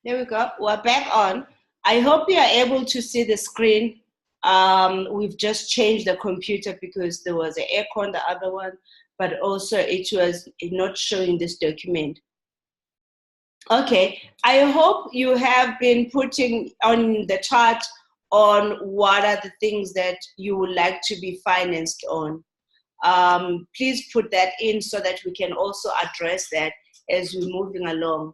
There we go. We're back on. I hope you are able to see the screen. We've just changed the computer because there was an echo on the other one, but also it was not showing this document. Okay, I hope you have been putting on the chart on what are the things that you would like to be financed on. Please put that in so that we can also address that as we're moving along.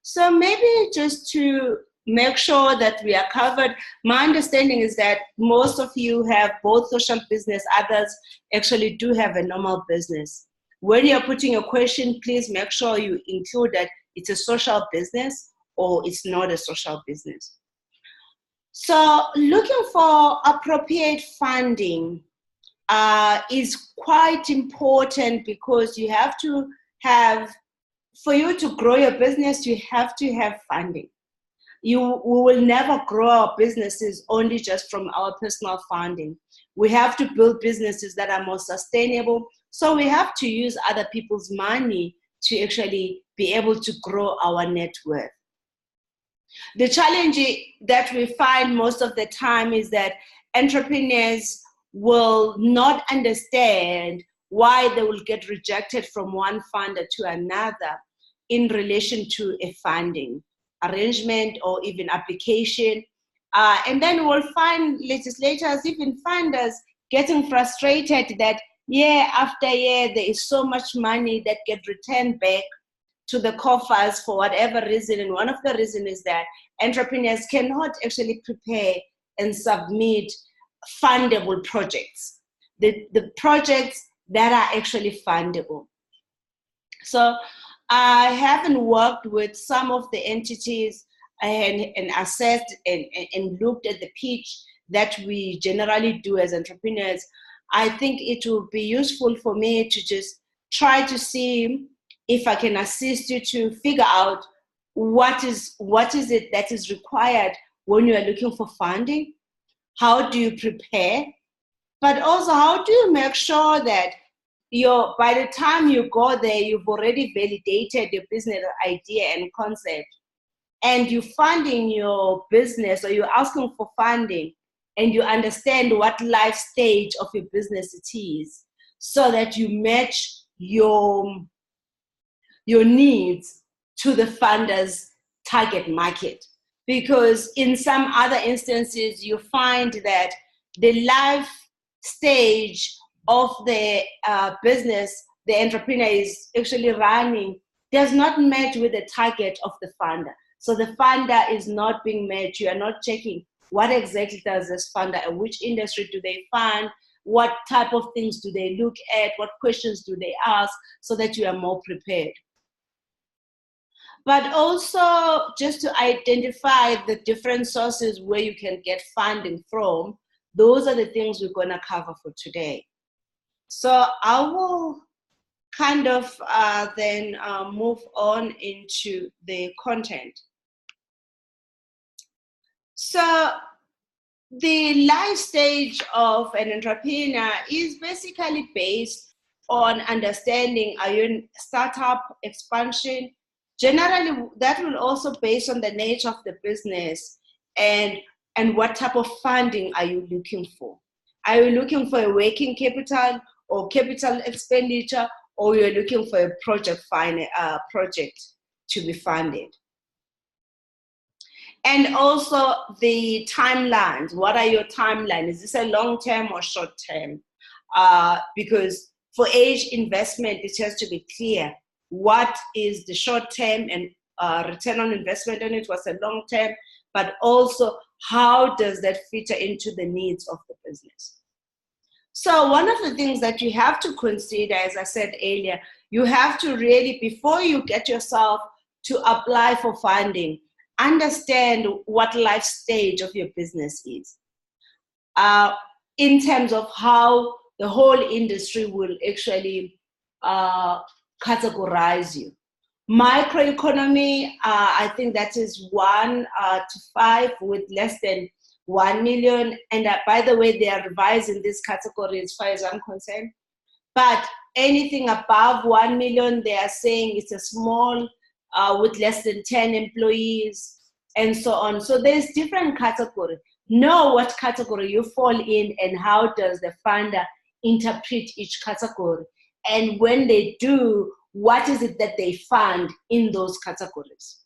So maybe just to make sure that we are covered, my understanding is that most of you have both social business, others actually do have a normal business. When you're putting a question, please make sure you include that it's a social business or it's not a social business. So looking for appropriate funding is quite important because you have to have, for you to grow your business, you have to have funding. We will never grow our businesses only just from our personal funding. We have to build businesses that are more sustainable. So we have to use other people's money to actually be able to grow our net worth. The challenge that we find most of the time is that entrepreneurs will not understand why they will get rejected from one funder to another in relation to a funding arrangement or even application. And then we'll find legislators, even funders, getting frustrated that year after year, there is so much money that get returned back to the coffers for whatever reason. And one of the reasons is that entrepreneurs cannot actually prepare and submit fundable projects, the projects that are actually fundable. So I haven't worked with some of the entities and assessed and looked at the pitch that we generally do as entrepreneurs. I think it will be useful for me to just try to see if I can assist you to figure out what is it that is required when you are looking for funding. How do you prepare? But also, how do you make sure that by the time you go there, you've already validated your business idea and concept, and you're funding your business or you're asking for funding, and you understand what life stage of your business it is, so that you match your needs to the funder's target market. Because in some other instances, you find that the life stage of the business the entrepreneur is actually running does not match with the target of the funder. So the funder is not being met. You are not checking what exactly does this funder and which industry do they fund, what type of things do they look at, what questions do they ask, so that you are more prepared. But also just to identify the different sources where you can get funding from. Those are the things we're going to cover for today. So I will kind of then move on into the content. So the life stage of an entrepreneur is basically based on understanding, are you in startup, expansion? Generally, that will also based on the nature of the business and what type of funding are you looking for. Are you looking for a working capital or capital expenditure, or you're looking for a project to be funded? And also the timelines. What are your timelines? Is this a long-term or short-term? Because for age investment, it has to be clear. What is the short-term and return on investment on it? What's a long-term? But also, how does that feature into the needs of the business? So one of the things that you have to consider, as I said earlier, you have to really, before you get yourself to apply for funding, understand what life stage of your business is in terms of how the whole industry will actually categorize you. Microeconomy, I think that is 1 to 5 with less than 1 million. And by the way, they are revising this category as far as I'm concerned. But anything above 1 million, they are saying it's a small with less than 10 employees, and so on. So there's different categories. Know what category you fall in and how does the funder interpret each category. And when they do, what is it that they fund in those categories?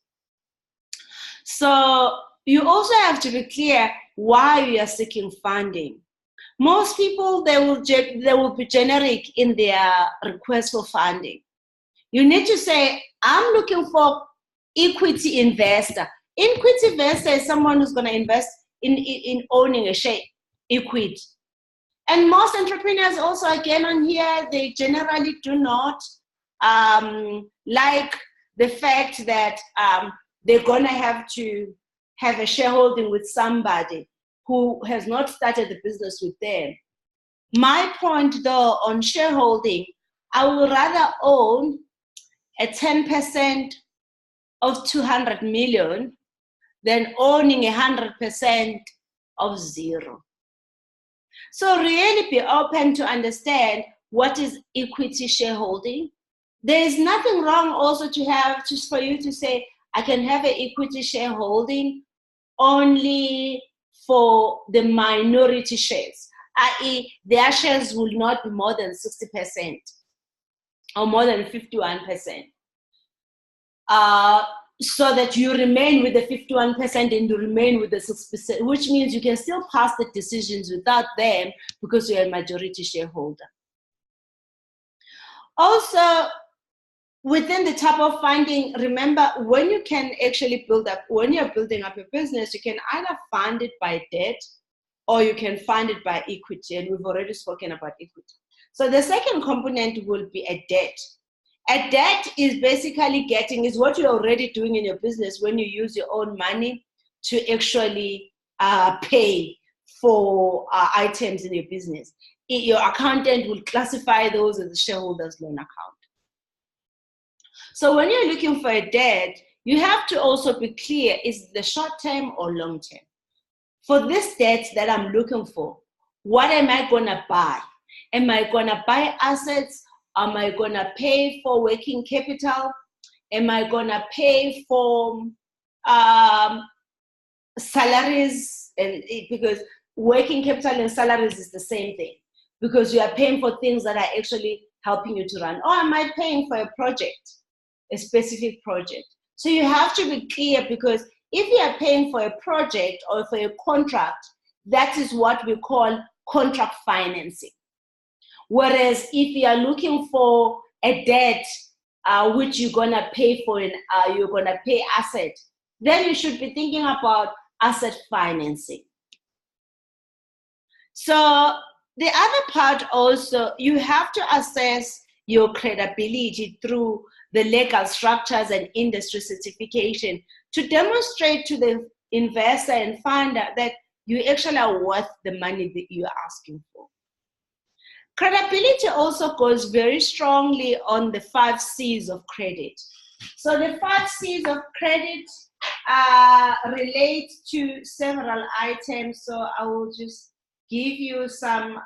So you also have to be clear why you are seeking funding. Most people, they will be generic in their request for funding. You need to say, I'm looking for equity investor. Equity investor is someone who's going to invest in owning a share, equity. And most entrepreneurs also, again, on here, they generally do not like the fact that they're going to have a shareholding with somebody who has not started the business with them. My point, though, on shareholding, I would rather own a 10% of 200 million than owning 100% of zero. So really be open to understand what is equity shareholding. There is nothing wrong also to have, just for you to say, I can have an equity shareholding only for the minority shares, i.e. their shares will not be more than 60% or more than 51%. So that you remain with the 51% and you remain with the 6%, which means you can still pass the decisions without them because you're a majority shareholder. Also, within the type of funding, remember, when you can actually when you're building up your business, you can either fund it by debt or you can fund it by equity, and we've already spoken about equity. So the second component will be a debt. A debt is basically is what you're already doing in your business when you use your own money to actually pay for items in your business. Your accountant will classify those as a shareholder's loan account. So when you're looking for a debt, you have to also be clear, is it the short term or long term? For this debt that I'm looking for, what am I going to buy? Am I going to buy assets? Am I going to pay for working capital? Am I going to pay for salaries? Because working capital and salaries is the same thing, because you are paying for things that are actually helping you to run. Or am I paying for a project, a specific project? So you have to be clear, because if you are paying for a project or for a contract, that is what we call contract financing. Whereas if you are looking for a debt, which you're going to pay for, you're going to pay asset, then you should be thinking about asset financing. So the other part also, you have to assess your credibility through the legal structures and industry certification to demonstrate to the investor and funder that you actually are worth the money that you are asking for. Credibility also goes very strongly on the 5 C's of credit. So the 5 C's of credit relate to several items. So I will just give you some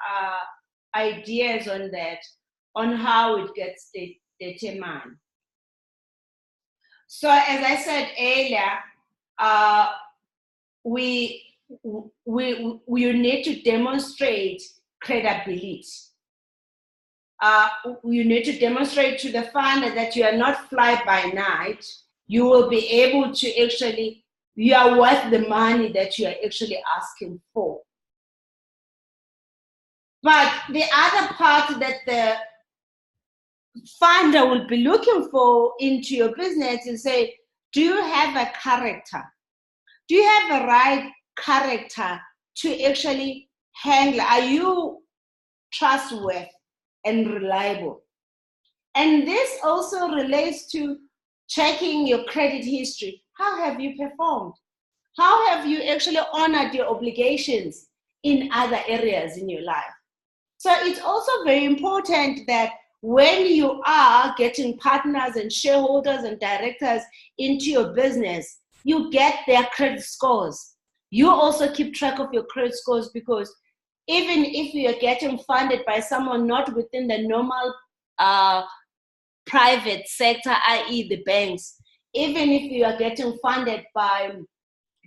ideas on that, on how it gets determined. So as I said earlier, we need to demonstrate credibility. You need to demonstrate to the funder that you are not fly by night. You will be able to actually, you are worth the money that you are actually asking for. But the other part that the funder will be looking for into your business is say, do you have a character? Do you have the right character to actually handle? Are you trustworthy and reliable? And this also relates to checking your credit history. How have you performed? How have you actually honored your obligations in other areas in your life? So it's also very important that when you are getting partners and shareholders and directors into your business, you get their credit scores. You also keep track of your credit scores, because even if you are getting funded by someone not within the normal private sector, i.e. the banks, even if you are getting funded by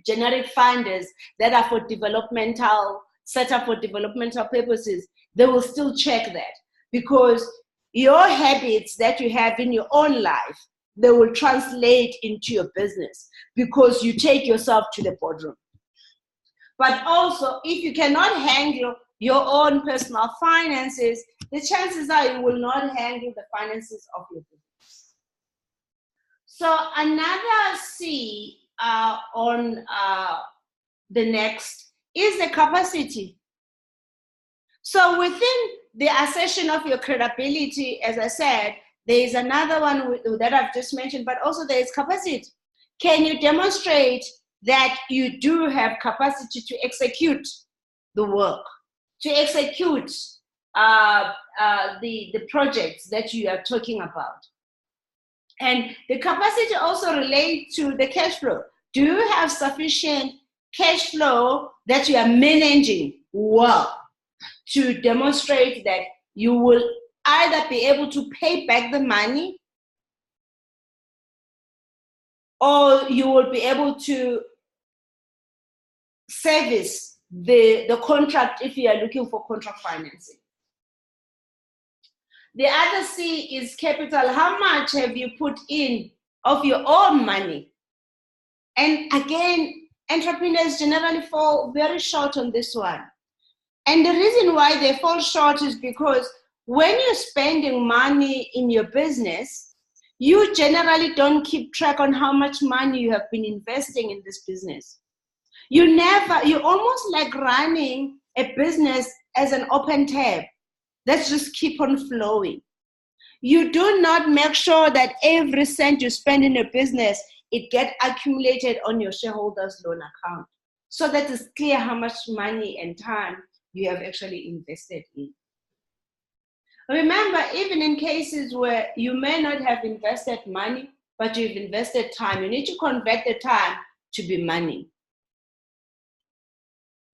generic funders that are for developmental, set up for developmental purposes, they will still check that, because your habits that you have in your own life, they will translate into your business because you take yourself to the boardroom. But also, if you cannot handle your own personal finances, the chances are you will not handle the finances of your business. So another C on the next is the capacity. So within the assertion of your credibility, as I said, there is another one that I've just mentioned, but also there is capacity. Can you demonstrate that you do have capacity to execute the work, to execute the projects that you are talking about? And the capacity also relates to the cash flow. Do you have sufficient cash flow that you are managing well to demonstrate that you will either be able to pay back the money, or you will be able to service the contract if you are looking for contract financing? The other C is capital. How much have you put in of your own money? And again, entrepreneurs generally fall very short on this one. And the reason why they fall short is because when you're spending money in your business, you generally don't keep track on how much money you have been investing in this business. You're almost like running a business as an open tab. Let's just keep on flowing. You do not make sure that every cent you spend in your business, it gets accumulated on your shareholders loan account, so that it's clear how much money and time you have actually invested in. Remember, even in cases where you may not have invested money, but you've invested time, you need to convert the time to be money.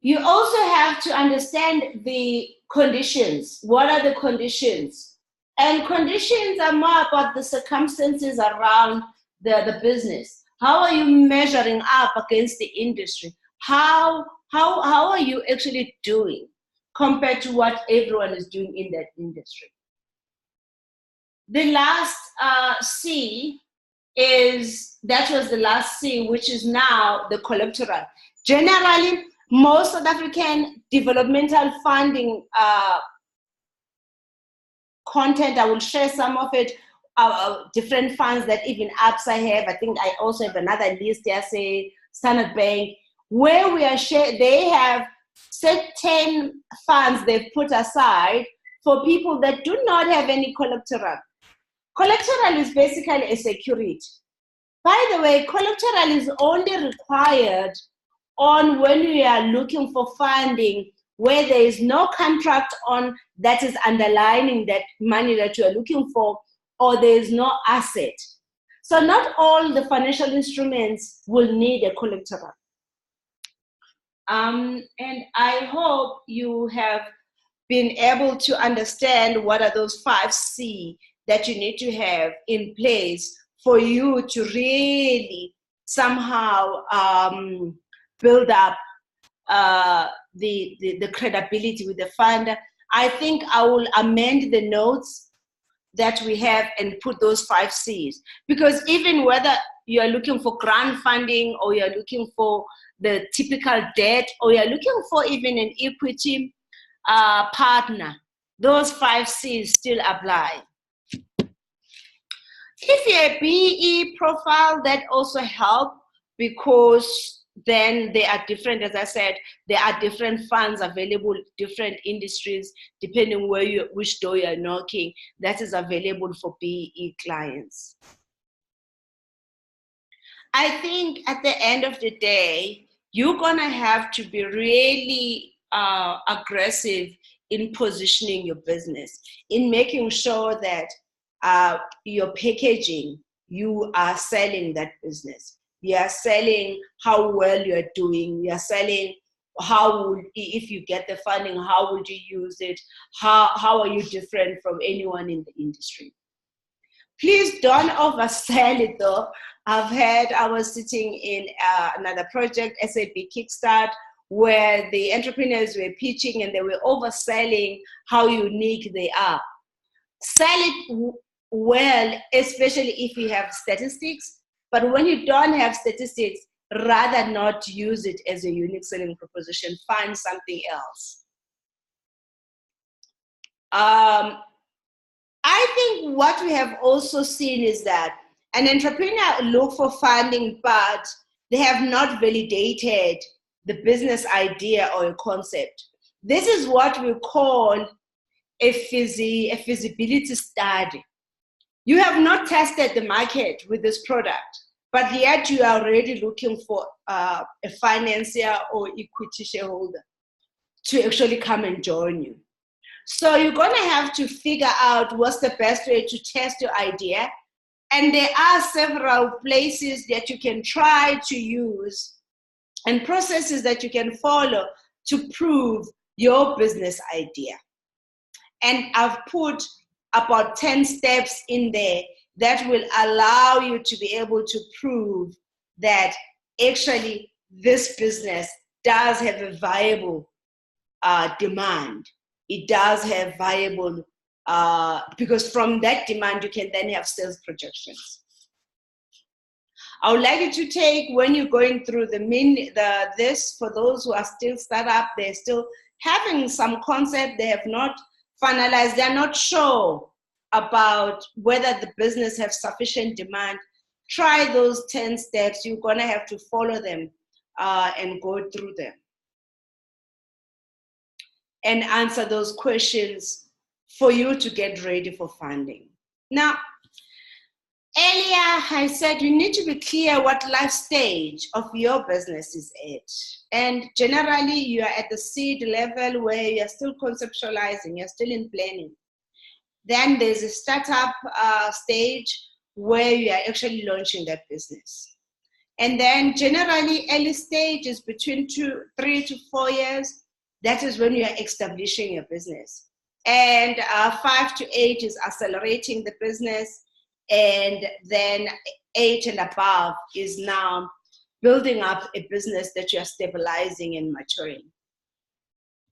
You also have to understand the conditions. What are the conditions? And conditions are more about the circumstances around the business. How are you measuring up against the industry? How are you actually doing compared to what everyone is doing in that industry? The last C that was the last C, which is now the collateral. Generally, most South African developmental funding content, I will share some of it, different funds that even ABSA have. I think I also have another list here, say Standard Bank, where we are they have certain funds they've put aside for people that do not have any collateral. Collateral is basically a security. By the way, collateral is only required on when we are looking for funding where there is no contract on that is underlining that money that you are looking for, or there is no asset. So not all the financial instruments will need a collateral. And I hope you have been able to understand what are those 5 C that you need to have in place for you to really somehow build up the credibility with the funder. I think I will amend the notes that we have and put those 5 C's, because even whether you are looking for grant funding, or you're looking for the typical debt, or you're looking for even an equity partner, those 5 C's still apply. If you're a BE profile, that also help, because then they are different. As I said, there are different funds available, different industries, depending which door you're knocking, that is available for BE clients. I think at the end of the day, you're gonna have to be really aggressive in positioning your business, in making sure that your packaging, you are selling that business. You are selling how well you're doing. You are selling if you get the funding, how would you use it? How are you different from anyone in the industry? Please don't oversell it though. I was sitting in another project, SAP Kickstart, where the entrepreneurs were pitching and they were overselling how unique they are. Sell it well, especially if you have statistics, but when you don't have statistics, rather not use it as a unique selling proposition, find something else. I think what we have also seen is that an entrepreneur look for funding, but they have not validated the business idea or a concept. This is what we call a feasibility study. You have not tested the market with this product, but yet you are already looking for a financier or equity shareholder to actually come and join you. So you're going to have to figure out what's the best way to test your idea. And there are several places that you can try to use and processes that you can follow to prove your business idea. And I've put about 10 steps in there that will allow you to be able to prove that actually this business does have a viable demand. It does have viable, because from that demand, you can then have sales projections. I would like you to take, when you're going through this, for those who are still startup, they're still having some concept, they have not finalized, they're not sure about whether the business has sufficient demand. Try those 10 steps. You're going to have to follow them and go through them and answer those questions for you to get ready for funding. Now, earlier I said you need to be clear what life stage of your business is at. And generally you are at the seed level where you're still conceptualizing, you're still in planning. Then there's a startup stage where you are actually launching that business. And then generally early stage is between 3 to 4 years. That is when you are establishing your business. And 5 to 8 is accelerating the business. And then 8 and above is now building up a business that you are stabilizing and maturing.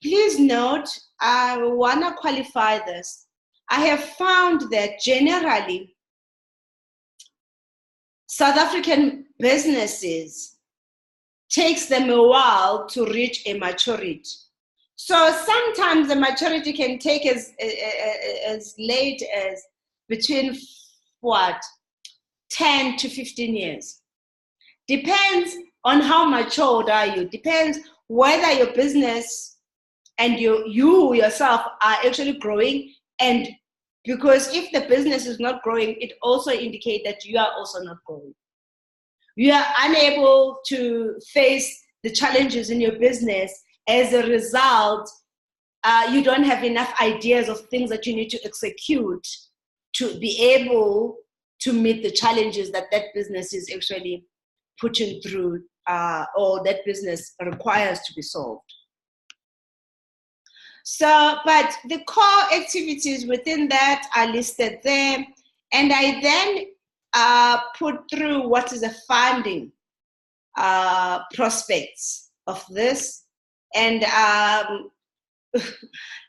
Please note, I want to qualify this. I have found that generally South African businesses takes them a while to reach a maturity. So sometimes the maturity can take as late as between 10 to 15 years. Depends on how matured are you. Depends whether your business and you yourself are actually growing. And because if the business is not growing, it also indicates that you are also not growing. You are unable to face the challenges in your business. As a result, you don't have enough ideas of things that you need to execute to be able to meet the challenges that that business is actually putting through or that business requires to be solved. So, but the core activities within that are listed there. And I then put through what is the funding prospects of this. And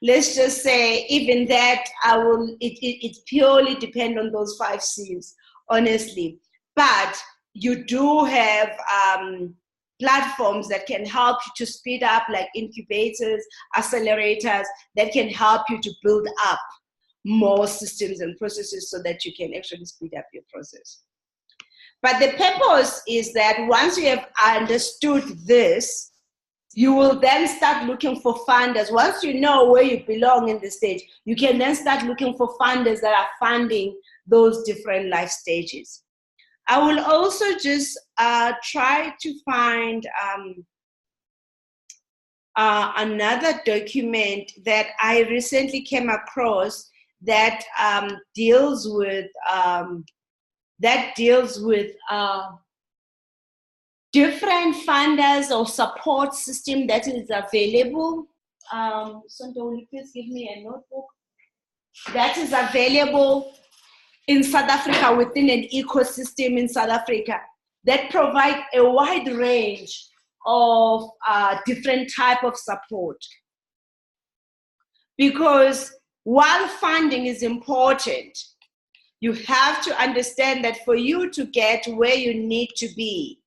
let's just say, even that, it purely depends on those 5 C's, honestly. But you do have platforms that can help you to speed up, like incubators, accelerators, that can help you to build up more systems and processes so that you can actually speed up your process. But the purpose is that once you have understood this, you will then start looking for funders. Once you know where you belong in the stage, you can then start looking for funders that are funding those different life stages. I will also just try to find another document that I recently came across that deals with different funders or support system that is available. Sonto, will you please give me a notebook? That is available in South Africa, within an ecosystem in South Africa, that provide a wide range of different type of support. Because while funding is important, you have to understand that for you to get where you need to be,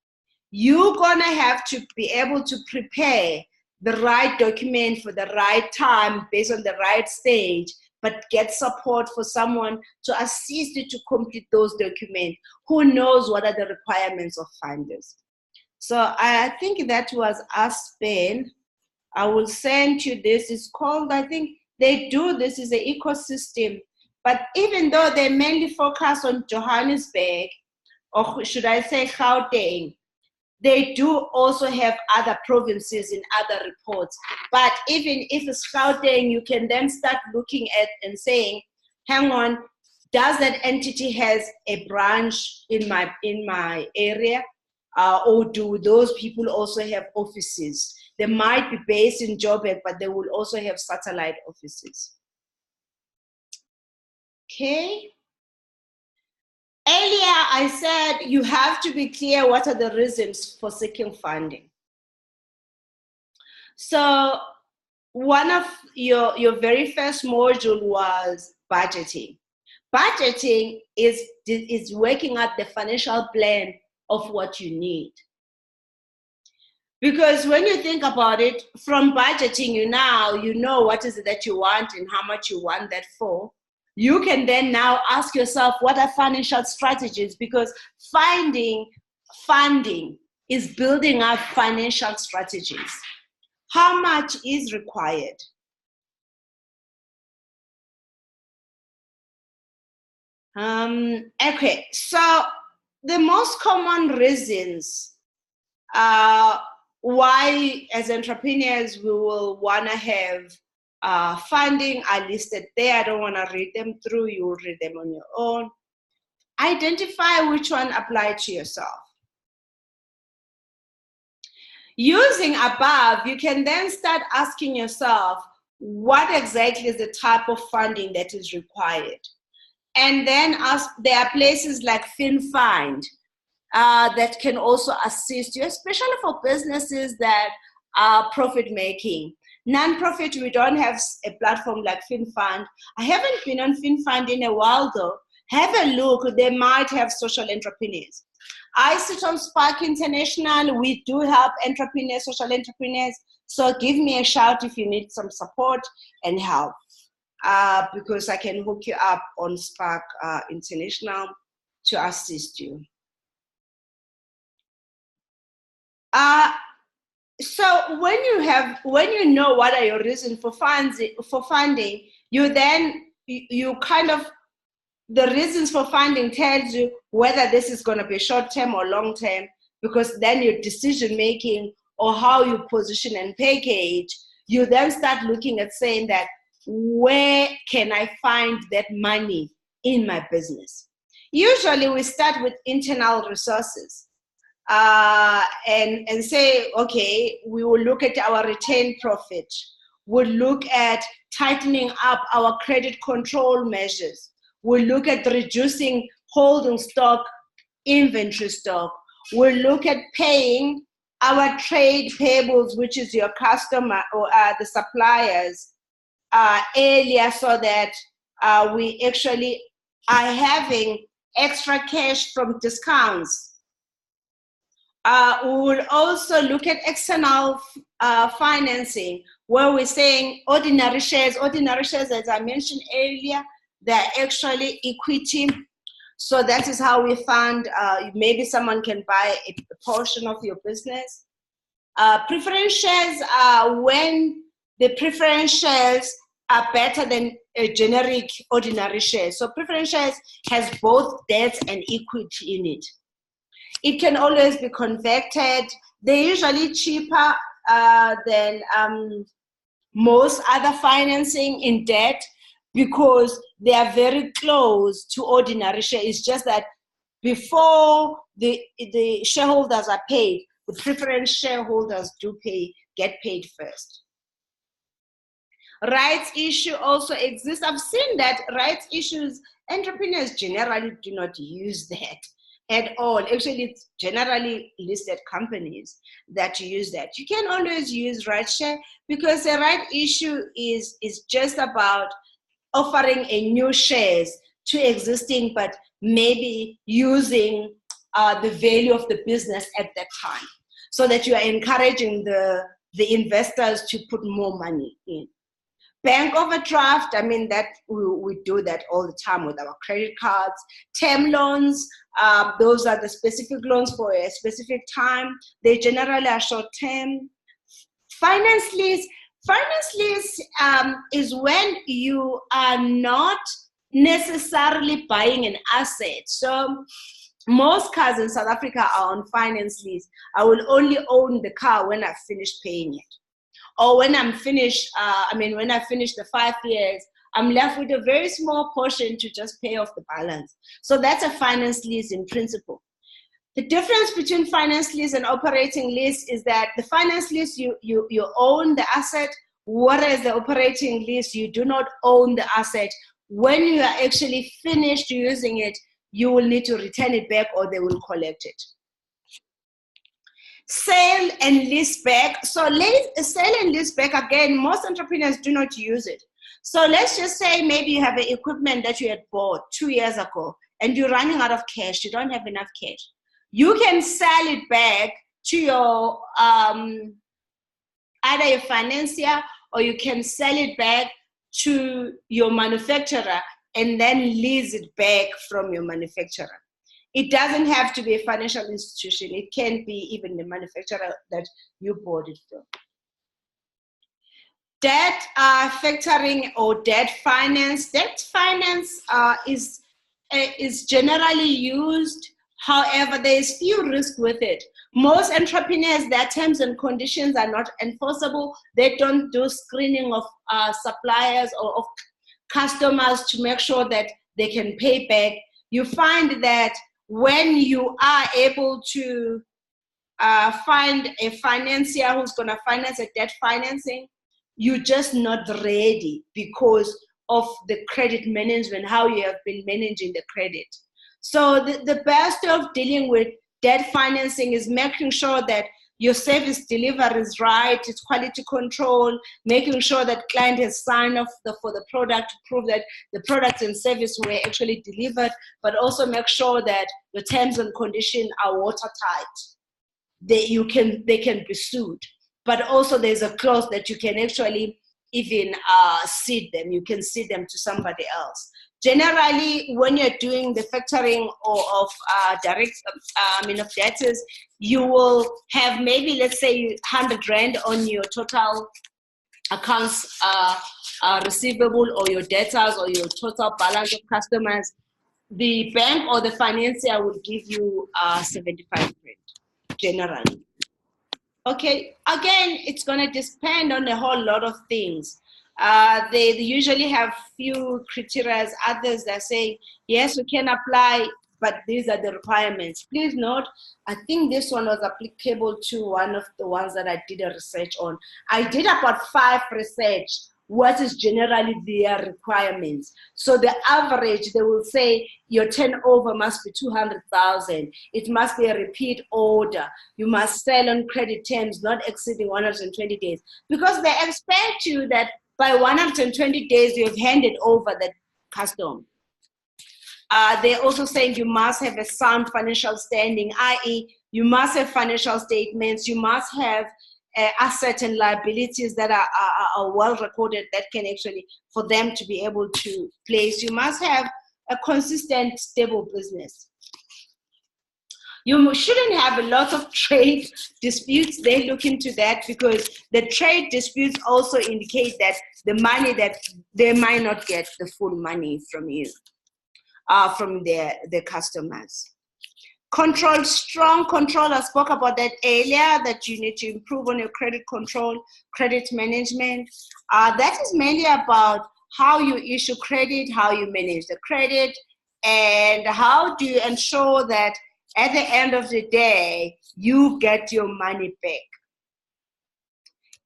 you're gonna have to be able to prepare the right document for the right time based on the right stage, but get support for someone to assist you to complete those documents who knows what are the requirements of funders. So I think that was Aspen. I will send you this. It's called, I think they do this is an ecosystem, but even though they mainly focus on Johannesburg, or should I say Gauteng, they do also have other provinces in other reports. But even if it's Gauteng, you can then start looking at and saying, hang on, does that entity has a branch in my area? Or do those people also have offices? They might be based in Joburg, but they will also have satellite offices. Okay. Earlier, I said you have to be clear what are the reasons for seeking funding. So one of your very first module was budgeting. Budgeting is working out the financial plan of what you need. Because when you think about it, from budgeting, you know what is it that you want and how much you want that for. You can then now ask yourself, what are financial strategies? Because finding funding is building up financial strategies. How much is required? Okay, so the most common reasons why as entrepreneurs we will want to have funding are listed there. I don't want to read them through. You will read them on your own. Identify which one applies to yourself. Using above, you can then start asking yourself, what exactly is the type of funding that is required? And then there are places like FinFind that can also assist you, especially for businesses that are profit making. Non-profit, we don't have a platform like FinFind. I haven't been on FinFind in a while though. Have a look, they might have social entrepreneurs. I sit on Spark International. We do help entrepreneurs, social entrepreneurs. So give me a shout if you need some support and help, because I can hook you up on Spark International to assist you. So when you know what are your reasons for funding, the reasons for funding tells you whether this is going to be short-term or long-term, because then your decision-making or how you position and package, you then start looking at saying that, where can I find that money in my business? Usually we start with internal resources and say, okay, we will look at our retained profit. We'll look at tightening up our credit control measures. We'll look at reducing holding stock, inventory stock. We'll look at paying our trade payables, which is your customer or the suppliers, earlier, so that we actually are having extra cash from discounts. We will also look at external financing, where we're saying ordinary shares, as I mentioned earlier, they're actually equity. So that is how we fund, maybe someone can buy a portion of your business. Preference shares are when the preference shares are better than a generic ordinary share. So preference shares has both debt and equity in it. It can always be converted. They're usually cheaper than most other financing in debt, because they are very close to ordinary share. It's just that before the shareholders are paid, the preference shareholders get paid first. Rights issue also exists. I've seen that rights issues Entrepreneurs generally do not use that at all. Actually, it's generally listed companies that use that. You can always use RightShare, because the right issue is just about offering a new shares to existing, but maybe using the value of the business at that time, so that you are encouraging the investors to put more money in. Bank overdraft, I mean, that we do that all the time with our credit cards. Term loans, those are the specific loans for a specific time. They generally are short term. Finance lease. Finance lease is when you are not necessarily buying an asset. So most cars in South Africa are on finance lease. I will only own the car when I've finished paying it. Or when I'm finished, when I finish the 5 years, I'm left with a very small portion to just pay off the balance. So that's a finance lease in principle. The difference between finance lease and operating lease is that the finance lease, you own the asset, whereas the operating lease, you do not own the asset. When you are actually finished using it, you will need to return it back or they will collect it. Sale and lease back. So sale and lease back, again, most entrepreneurs do not use it. So let's just say maybe you have an equipment that you had bought 2 years ago and you're running out of cash. You don't have enough cash. You can sell it back to your either your financier, or you can sell it back to your manufacturer and then lease it back from your manufacturer. It doesn't have to be a financial institution. It can be even the manufacturer that you bought it from. Debt factoring or debt finance. Debt finance is generally used. However, there is few risk with it. Most entrepreneurs, their terms and conditions are not enforceable. They don't do screening of suppliers or of customers to make sure that they can pay back. You find that when you are able to find a financier who's going to finance a debt financing, you're just not ready because of the credit management, how you have been managing the credit. So the best of dealing with debt financing is making sure that your service delivery is right, it's quality control, making sure that client has signed off for the product to prove that the product and service were actually delivered, but also make sure that the terms and conditions are watertight. They can be sued. But also there's a clause that you can actually even cede them. You can cede them to somebody else. Generally, when you're doing the factoring of of debtors, you will have maybe, let's say, 100 Rand on your total accounts receivable, or your debtors, or your total balance of customers. The bank or the financier will give you 75 Rand, generally. Okay, again, it's going to depend on a whole lot of things. They usually have few criteria. Others that say, yes, we can apply, but these are the requirements. Please note, I think this one was applicable to one of the ones that I did a research on. I did about 5 research. What is generally their requirements? So the average, they will say your turnover must be 200,000. It must be a repeat order. You must sell on credit terms not exceeding 120 days, because they expect you that by 120 days you have handed over the custom. They're also saying you must have a sound financial standing, i.e. you must have financial statements, you must have assets and liabilities that are well recorded, that can actually, for them to be able to place. You must have a consistent, stable business. You shouldn't have a lot of trade disputes. They look into that, because the trade disputes also indicate that the money that they might not get the full money from you, from their customers. Control, strong control. I spoke about that earlier, that you need to improve on your credit control, credit management. That is mainly about how you issue credit, how you manage the credit, and how do you ensure that at the end of the day, you get your money back.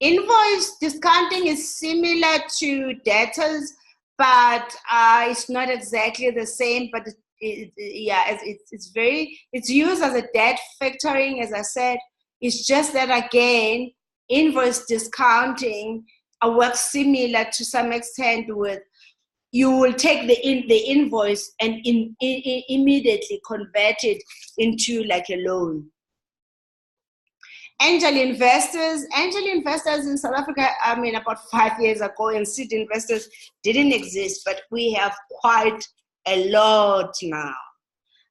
Invoice discounting is similar to debtors. but it's not exactly the same, but it's used as a debt factoring, as I said. It's just that, again, invoice discounting works similar to some extent with, you will take the invoice and immediately convert it into like a loan. Angel investors in South Africa, I mean, about 5 years ago, and seed investors didn't exist, but we have quite a lot now.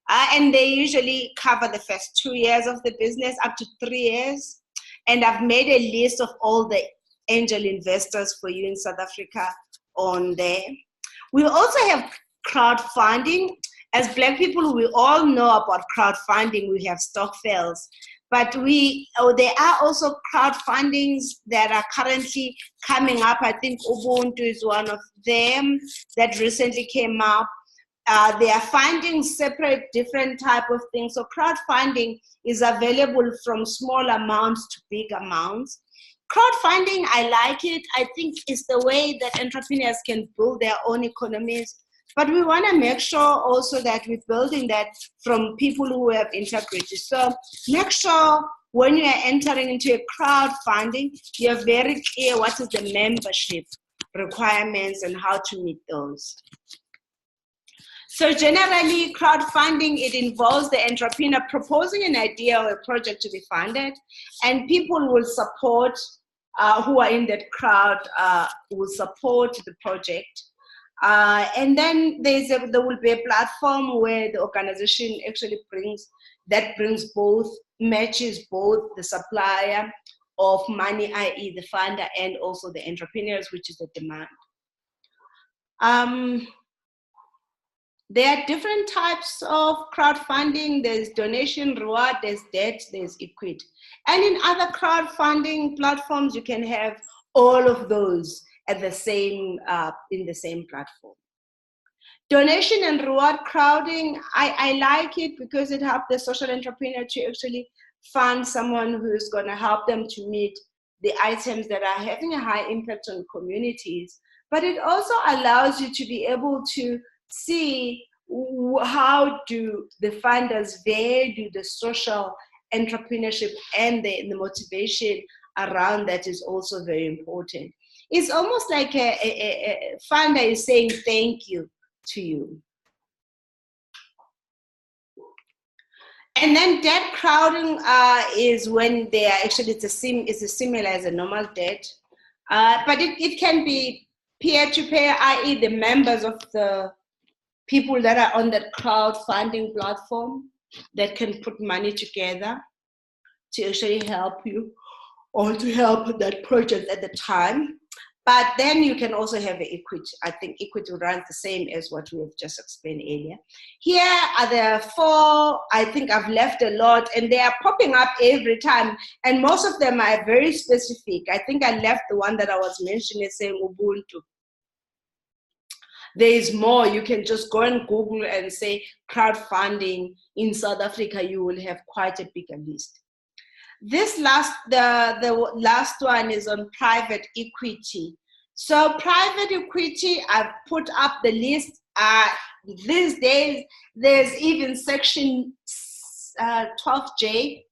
And they usually cover the first 2 years of the business, up to 3 years. And I've made a list of all the angel investors for you in South Africa on there. We also have crowdfunding. As Black people, we all know about crowdfunding. We have stokvels. But there are also crowdfundings that are currently coming up. I think Ubuntu is one of them that recently came up. They are finding separate, different type of things. So crowdfunding is available from small amounts to big amounts. Crowdfunding, I like it. I think it's the way that entrepreneurs can build their own economies. But we want to make sure also that we're building that from people who have integrity. So make sure when you are entering into a crowdfunding, you're very clear what is the membership requirements and how to meet those. So generally, crowdfunding, it involves the entrepreneur proposing an idea or a project to be funded, and people will support, who are in that crowd, will support the project. And then there will be a platform where the organization actually matches both the supplier of money, i.e. the funder, and also the entrepreneurs, which is the demand. There are different types of crowdfunding. There's donation, reward, there's debt, there's equity. And in other crowdfunding platforms, you can have all of those at the same, in the same platform. Donation and reward crowding, I like it because it helps the social entrepreneur to actually fund someone who's going to help them to meet the items that are having a high impact on communities. But it also allows you to be able to see how do the funders value the social entrepreneurship, and the motivation around that is also very important. It's almost like a funder is saying thank you to you. And then debt crowding is when they are actually, it's similar as a normal debt, but it can be peer-to-peer, i.e. the members of the people that are on that crowdfunding platform that can put money together to actually help you or to help that project at the time. But then you can also have an equity. I think equity runs the same as what we have just explained earlier. Here are the 4, I think I've left a lot, and they are popping up every time. And most of them are very specific. I think I left the one that I was mentioning saying Ubuntu. There is more. You can just go and Google and say crowdfunding in South Africa. You will have quite a bigger list. The last one is on private equity. So private equity, I've put up the list. These days, there's even section 12J,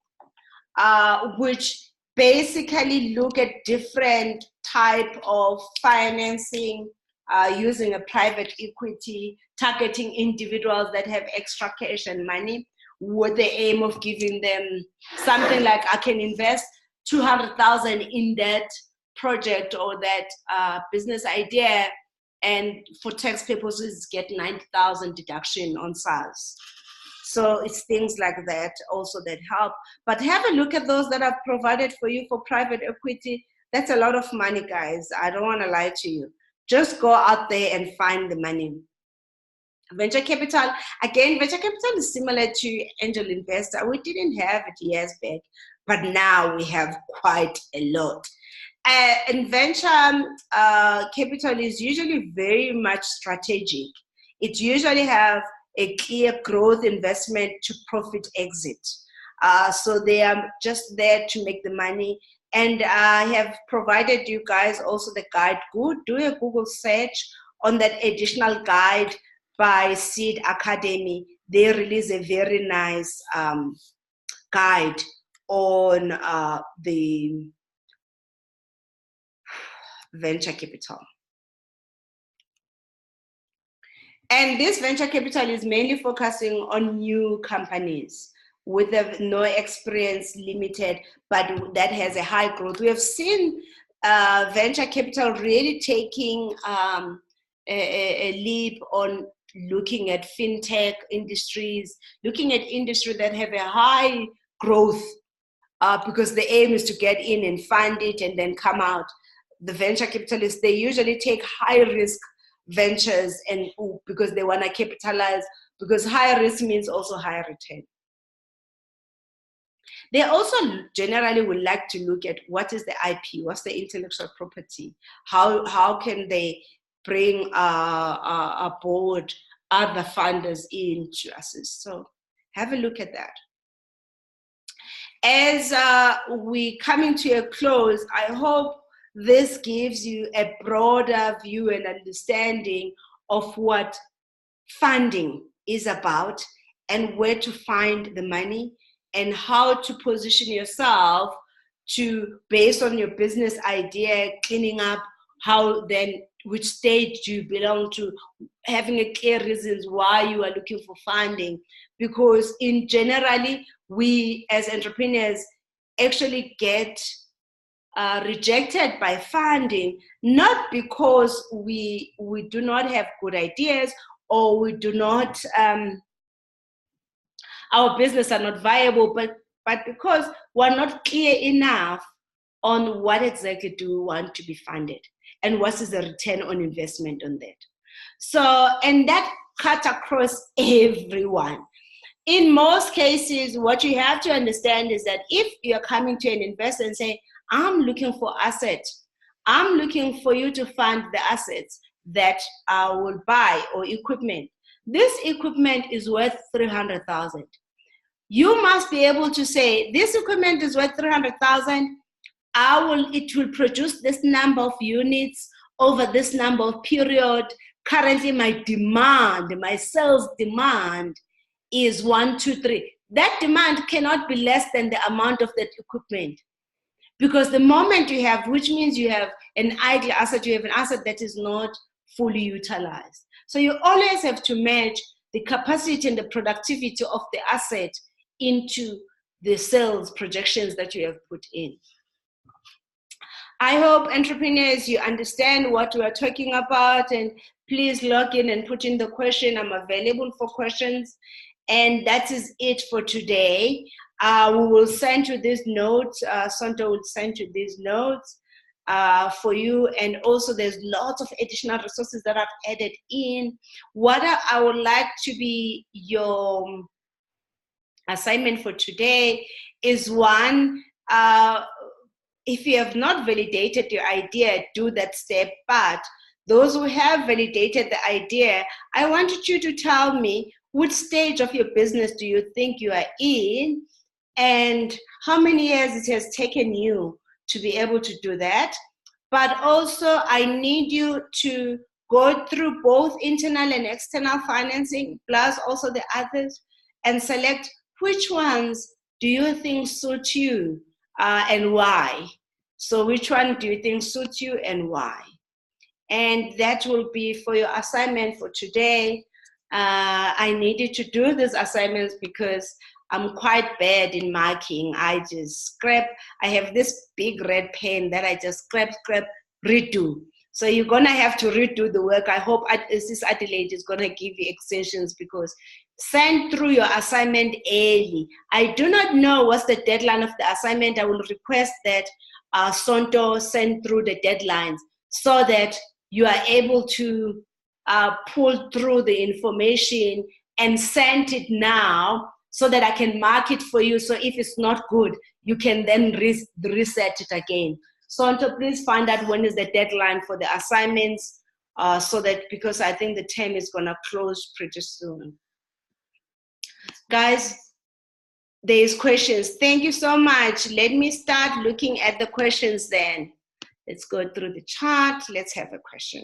which basically look at different type of financing using a private equity, targeting individuals that have extra cash and money, with the aim of giving them something like, I can invest 200,000 in that project or that business idea, and for tax purposes get 90,000 deduction on SARS. So it's things like that also that help. But have a look at those that I've provided for you for private equity. That's a lot of money, guys. I don't want to lie to you. Just go out there and find the money. Venture capital, again, venture capital is similar to angel investor. We didn't have it years back, but now we have quite a lot. And venture capital is usually very much strategic. It usually have a clear growth investment to profit exit. So they are just there to make the money. And I have provided you guys also the guide. Do a Google search on that additional guide by Seed Academy, they release a very nice guide on the venture capital. And this venture capital is mainly focusing on new companies with no experience limited, but that has a high growth. We have seen venture capital really taking a leap on looking at fintech industries, looking at industries that have a high growth because the aim is to get in and fund it and then come out. The venture capitalists, they usually take high risk ventures and because they want to capitalize, because higher risk means also higher return. They also generally would like to look at what is the IP, what's the intellectual property, how can they bring aboard other funders in to assist. So have a look at that. As we coming to a close, I hope this gives you a broader view and understanding of what funding is about and where to find the money and how to position yourself to, based on your business idea, cleaning up how then, which stage do you belong to, having a clear reasons why you are looking for funding. Because in generally, we as entrepreneurs actually get rejected by funding, not because we do not have good ideas or we do not, our business are not viable, but because we're not clear enough on what exactly do we want to be funded and what is the return on investment on that. So, and that cut across everyone. In most cases, what you have to understand is that if you're coming to an investor and saying, I'm looking for assets, I'm looking for you to fund the assets that I will buy or equipment. This equipment is worth 300,000. You must be able to say, this equipment is worth 300,000. It will produce this number of units over this number of period. Currently, my sales demand is 1, 2, 3. That demand cannot be less than the amount of that equipment. Because the moment you have, which means you have an idle asset, you have an asset that is not fully utilized. So you always have to match the capacity and the productivity of the asset into the sales projections that you have put in. I hope entrepreneurs, you understand what we are talking about, and please log in and put in the question. I'm available for questions. And that is it for today. We will send you these notes. Sonto will send you these notes for you. And also there's lots of additional resources that I've added in. What I would like to be your assignment for today is one, if you have not validated your idea, do that step. But those who have validated the idea, I wanted you to tell me which stage of your business do you think you are in and how many years it has taken you to be able to do that. But also I need you to go through both internal and external financing, plus also the others, and select which ones do you think suit you and why. So which one do you think suits you and why? And that will be for your assignment for today. I needed to do these assignments because I'm quite bad in marking. I just scrap. I have this big red pen that I just scrap, redo. So you're gonna have to redo the work. I hope Sis Adelaide is gonna give you extensions, because send through your assignment early. I do not know what's the deadline of the assignment. I will request that Sonto send through the deadlines so that you are able to pull through the information and send it now so that I can mark it for you. So if it's not good, you can then reset it again. Sonto, please find out when is the deadline for the assignments so that, because I think the term is gonna close pretty soon. Guys, there's questions. Thank you so much. Let me start looking at the questions then. Let's go through the chart. Let's have a question.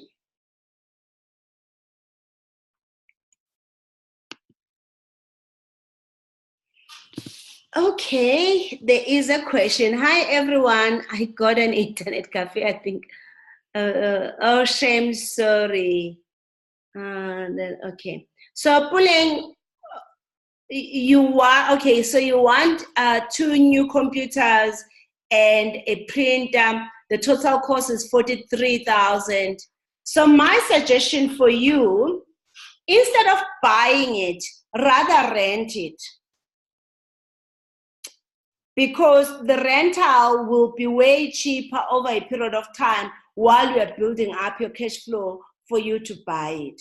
Okay, there is a question. Hi, everyone. I got an internet cafe, I think. Oh, shame, sorry. Okay. So, Puleng, you want, okay, so you want 2 new computers and a printer. The total cost is 43,000. So my suggestion for you, instead of buying it, rather rent it. Because the rental will be way cheaper over a period of time while you are building up your cash flow for you to buy it.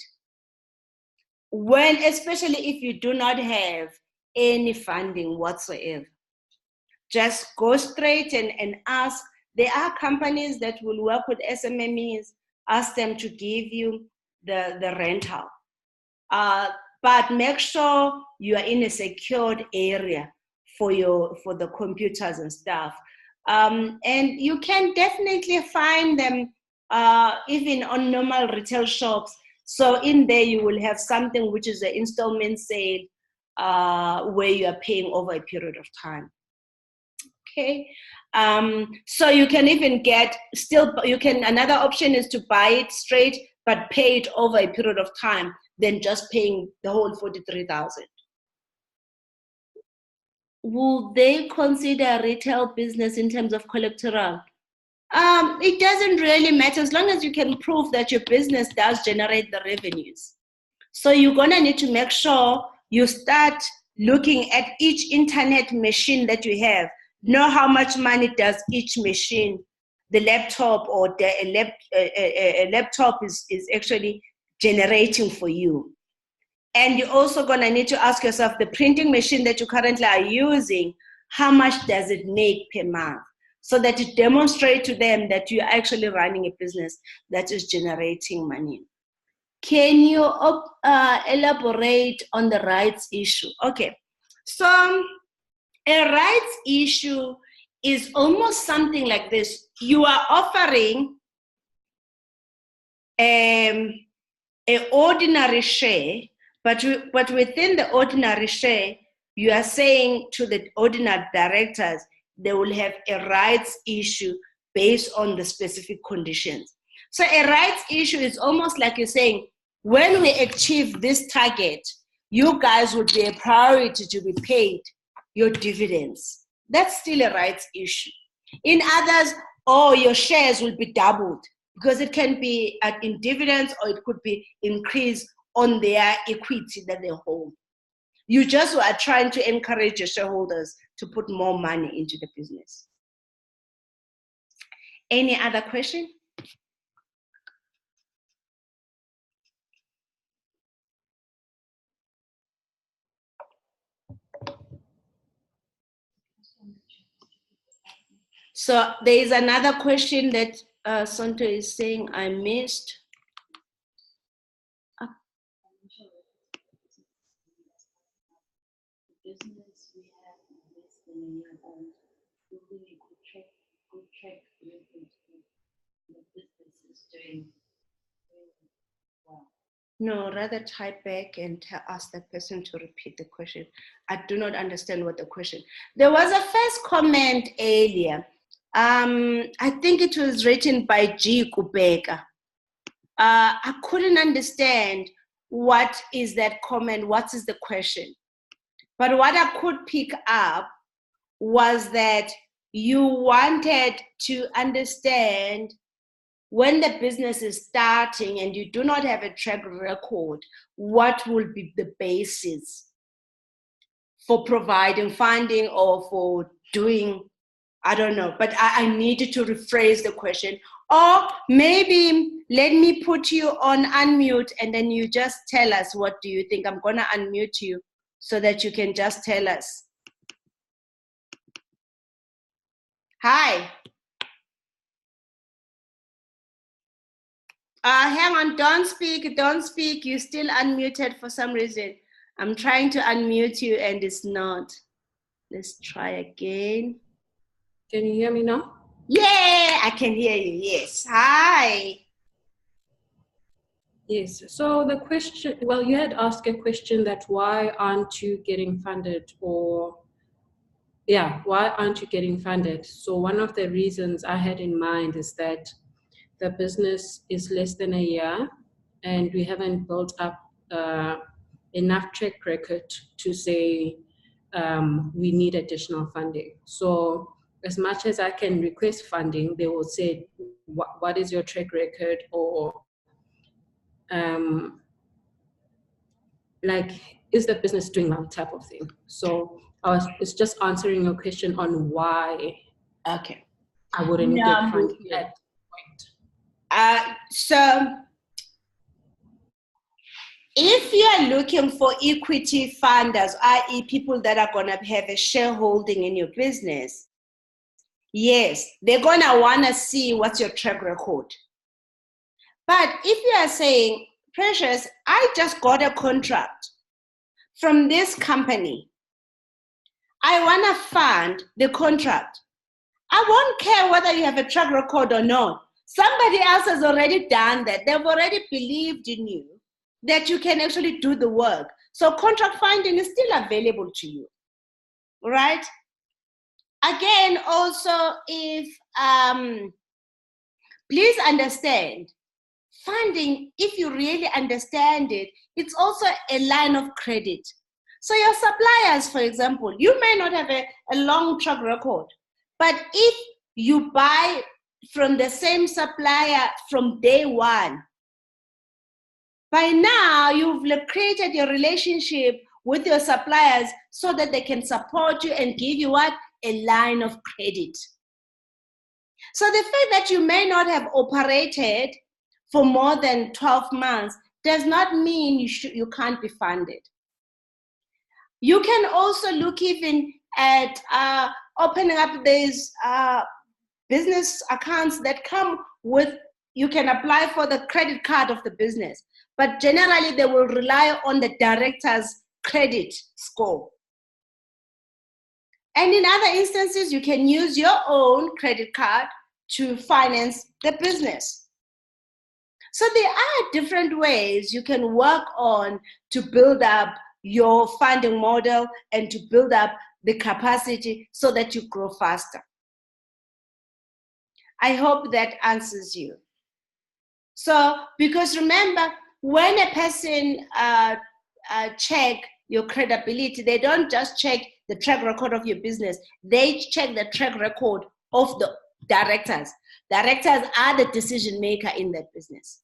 When, especially if you do not have any funding whatsoever, just go straight and ask. There are companies that will work with SMMEs, ask them to give you the rental. But make sure you are in a secured area for the computers and stuff. And you can definitely find them even on normal retail shops. So in there you will have something which is an installment sale where you are paying over a period of time. Okay, so you can even another option is to buy it straight, but pay it over a period of time, than just paying the whole 43,000. Will they consider retail business in terms of collateral? It doesn't really matter as long as you can prove that your business does generate the revenues. So you're gonna need to make sure you start looking at each internet machine that you have. Know how much money does each machine, the laptop or a laptop is actually generating for you. And you're also gonna need to ask yourself, the printing machine that you currently are using, how much does it make per month? So that you demonstrate to them that you're actually running a business that is generating money. Can you elaborate on the rights issue? Okay, so a rights issue is almost something like this. You are offering an ordinary share, but within the ordinary share, you are saying to the ordinary directors, they will have a rights issue based on the specific conditions. So a rights issue is almost like you're saying, when we achieve this target, you guys would be a priority to be paid your dividends. That's still a rights issue. In others, your shares will be doubled, because it can be in dividends or it could be increased on their equity that they hold. You just are trying to encourage your shareholders to put more money into the business. Any other question? So there is another question that Sonto is saying I missed. Business we have less than a year old, we really could track record the business is doing well. No, rather type back and ask that person to repeat the question. I do not understand what the question. There was a first comment earlier. I think it was written by G. Kubeka. I couldn't understand what is that comment, what is the question. But what I could pick up was that you wanted to understand when the business is starting and you do not have a track record, what will be the basis for providing funding or for doing, I don't know, but I needed to rephrase the question. Or maybe let me put you on unmute and then you just tell us, what do you think? I'm gonna unmute you so that you can just tell us. Hi. Hang on, don't speak. You're still unmuted for some reason. I'm trying to unmute you and it's not. Let's try again. Can you hear me now? Yeah, I can hear you, yes. Hi. Yes, so the question, well, you had asked a question that why aren't you getting funded, or yeah, why aren't you getting funded? So one of the reasons I had in mind is that the business is less than a year and we haven't built up enough track record to say we need additional funding. So as much as I can request funding, they will say, what is your track record? Or like, is the business doing well type of thing. So it's just answering your question on why Okay. I wouldn't get funding at this point. So if you are looking for equity funders, i.e. people that are going to have a shareholding in your business, yes, they're going to want to see what's your track record. But if you are saying, Precious, I just got a contract from this company, I want to fund the contract, I won't care whether you have a track record or not. Somebody else has already done that. They've already believed in you, that you can actually do the work. So contract funding is still available to you, right? Again, also, if please understand, funding, if you really understand it, it's also a line of credit. So your suppliers, for example, you may not have a long track record, but if you buy from the same supplier from day one, by now you've created your relationship with your suppliers so that they can support you and give you what? A line of credit. So the fact that you may not have operated for more than 12 months does not mean you can't be funded. You can also look even at opening up these business accounts that come with, you can apply for the credit card of the business, but generally they will rely on the director's credit score. And in other instances, you can use your own credit card to finance the business. So there are different ways you can work on to build up your funding model and to build up the capacity so that you grow faster. I hope that answers you. So, because remember, when a person check your credibility, they don't just check the track record of your business, they check the track record of the directors. Directors are the decision maker in that business.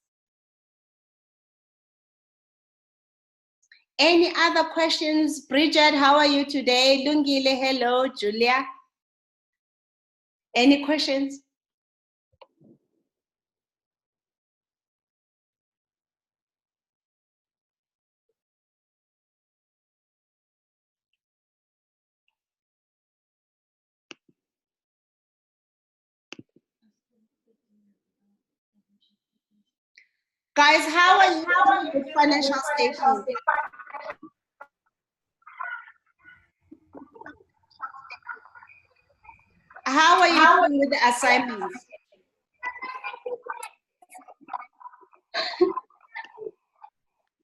Any other questions? Bridget, how are you today? Lungile, hello. Julia? Any questions? Guys, how are you with financial statements? How are you doing with the assignments?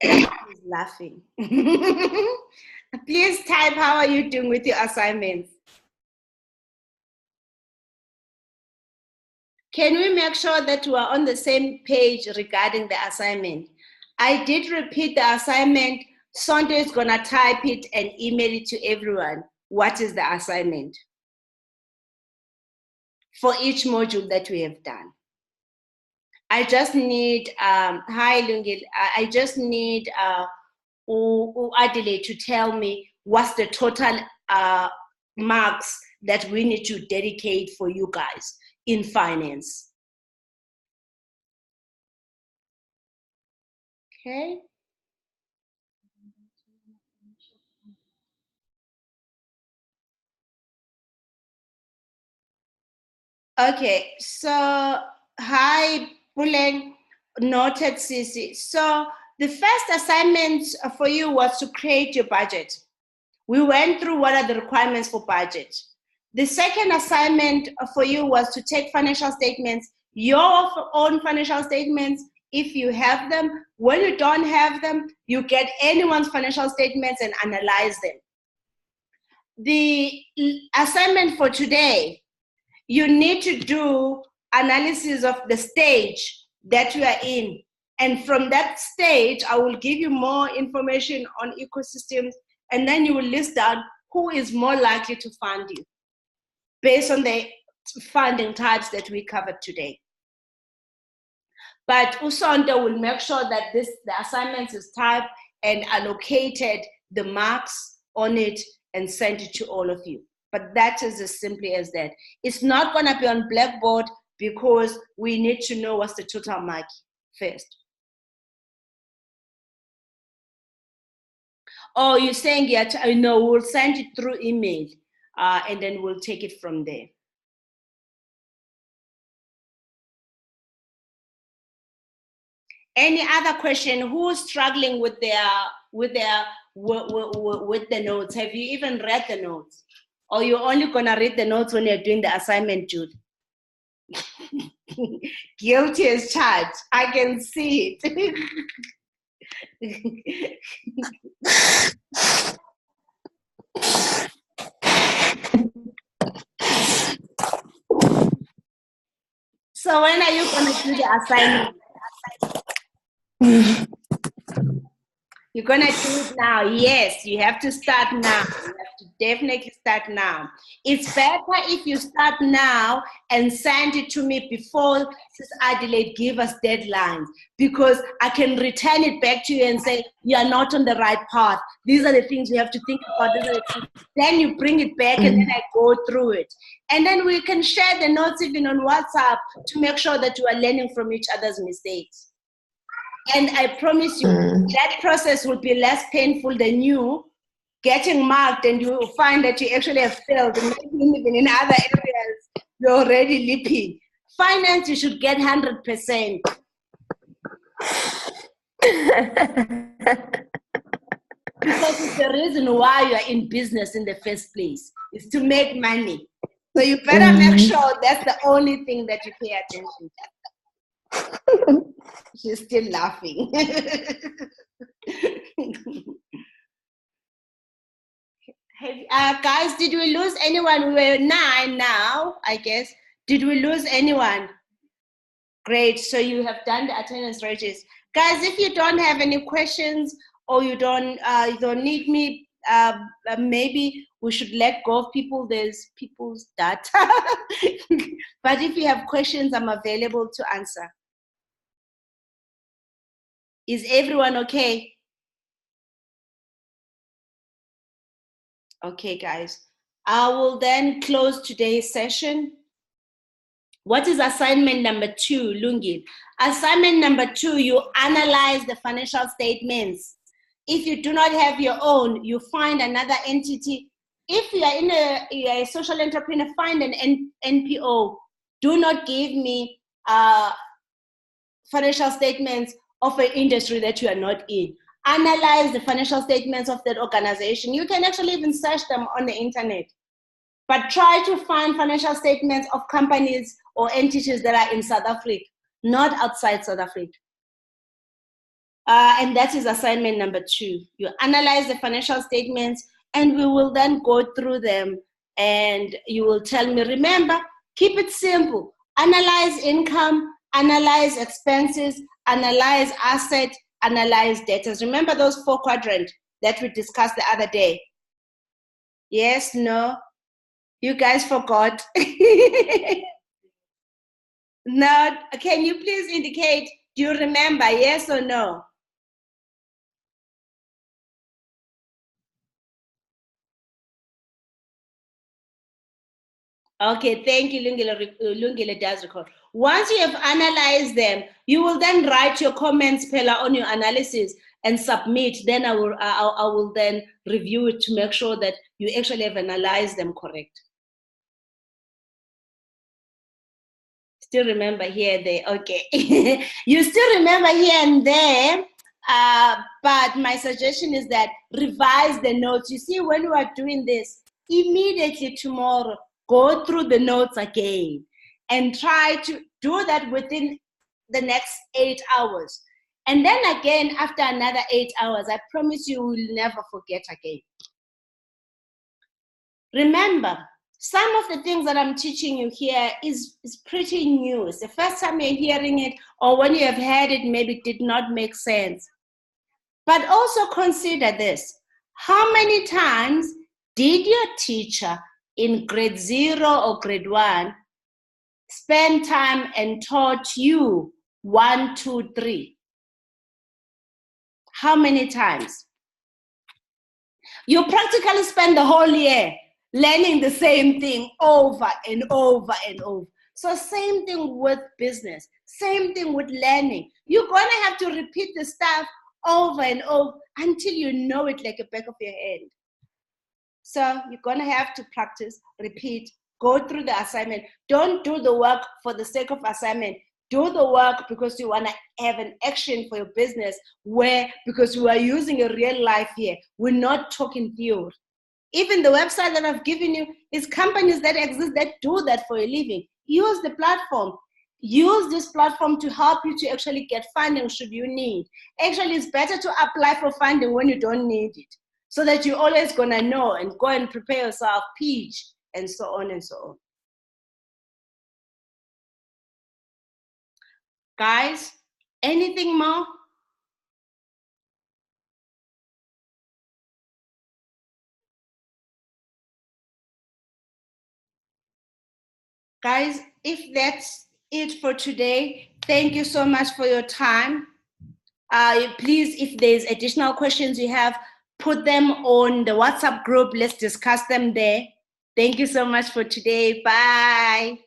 He's laughing. Please type, how are you doing with your assignments? Can we make sure that we are on the same page regarding the assignment? I did repeat the assignment. Sonde is going to type it and email it to everyone. What is the assignment for each module that we have done? I just need, hi Lungile, I just need Adelaide to tell me what's the total marks that we need to dedicate for you guys in finance. Okay. Okay, so hi, Buleng, noted Sisi. So the first assignment for you was to create your budget. We went through what are the requirements for budget. The second assignment for you was to take financial statements, your own financial statements, if you have them. When you don't have them, you get anyone's financial statements and analyze them. the assignment for today, you need to do analysis of the stage that you are in. And from that stage, I will give you more information on ecosystems, and then you will list down who is more likely to fund you based on the funding types that we covered today. But Usonto will make sure that the assignment is typed and allocated the marks on it and sent it to all of you. But that is as simply as that. It's not going to be on Blackboard because we need to know what's the total mark first. Oh, you're saying, yeah, no, we'll send it through email and then we'll take it from there. Any other question? Who's struggling with the notes? Have you even read the notes? Or you're only gonna read the notes when you're doing the assignment, Jude? Guilty as charged. I can see it. So when are you gonna do the assignment? You're gonna do it now. Yes, you have to start now. You have to definitely start now. It's better if you start now and send it to me before Sis Adelaide give us deadlines, because I can return it back to you and say, you are not on the right path. These are the things you have to think about. Then you bring it back and then I go through it. And then we can share the notes even on WhatsApp to make sure that you are learning from each other's mistakes. And I promise you, that process will be less painful than you getting marked and you will find that you actually have failed. And maybe even in other areas, you're already leaping. Finance, you should get 100%. Because it's the reason why you're in business in the first place. It's to make money. So you better make sure that's the only thing that you pay attention to. She's still laughing. Guys, did we lose anyone? We're 9 now, I guess. Did we lose anyone? Great, so you have done the attendance registers. Guys, if you don't have any questions or you don't need me, maybe we should let go of people. There's people's data. But if you have questions, I'm available to answer. Is everyone okay? Okay, guys. I will then close today's session. What is assignment number 2, Lungi? Assignment number 2, you analyze the financial statements. If you do not have your own, you find another entity. If you are in a social entrepreneur, find an NPO. Do not give me financial statements of an industry that you are not in. Analyze the financial statements of that organization. You can actually even search them on the internet. But try to find financial statements of companies or entities that are in South Africa, not outside South Africa. And that is assignment number 2. You analyze the financial statements and we will then go through them and you will tell me, remember, keep it simple. Analyze income, analyze expenses, analyze asset, analyze debtors. Remember those 4 quadrants that we discussed the other day? Yes, no? You guys forgot? No? Can you please indicate, do you remember, yes or no? Okay, thank you, Lungile does record. Once you have analyzed them, you will then write your comments, Pella, on your analysis and submit. Then I will then review it to make sure that you actually have analyzed them correct. Still remember here and there, okay. You still remember here and there, but my suggestion is that revise the notes. You see, when we are doing this, immediately tomorrow, go through the notes again and try to do that within the next 8 hours. And then again, after another 8 hours, I promise you will never forget again. Remember, some of the things that I'm teaching you here is pretty new. It's the first time you're hearing it, or when you have heard it, maybe it did not make sense. But also consider this. How many times did your teacher in grade 0 or grade 1 spend time and taught you 1, 2, 3? How many times? You practically spend the whole year learning the same thing over and over and over. So same thing with business, same thing with learning. You're going to have to repeat the stuff over and over until you know it like the back of your hand. So you're going to have to practice, repeat, go through the assignment. Don't do the work for the sake of assignment. Do the work because you want to have an action for your business, where, because we are using a real life here, we're not talking theory. Even the website that I've given you is companies that exist that do that for a living. Use the platform. Use this platform to help you to actually get funding should you need. Actually, it's better to apply for funding when you don't need it, so that you're always going to know and go and prepare yourself, pitch, and so on and so on. Guys, anything more? Guys, if that's it for today, thank you so much for your time. Please, if there's additional questions you have, put them on the WhatsApp group. Let's discuss them there. Thank you so much for today. Bye.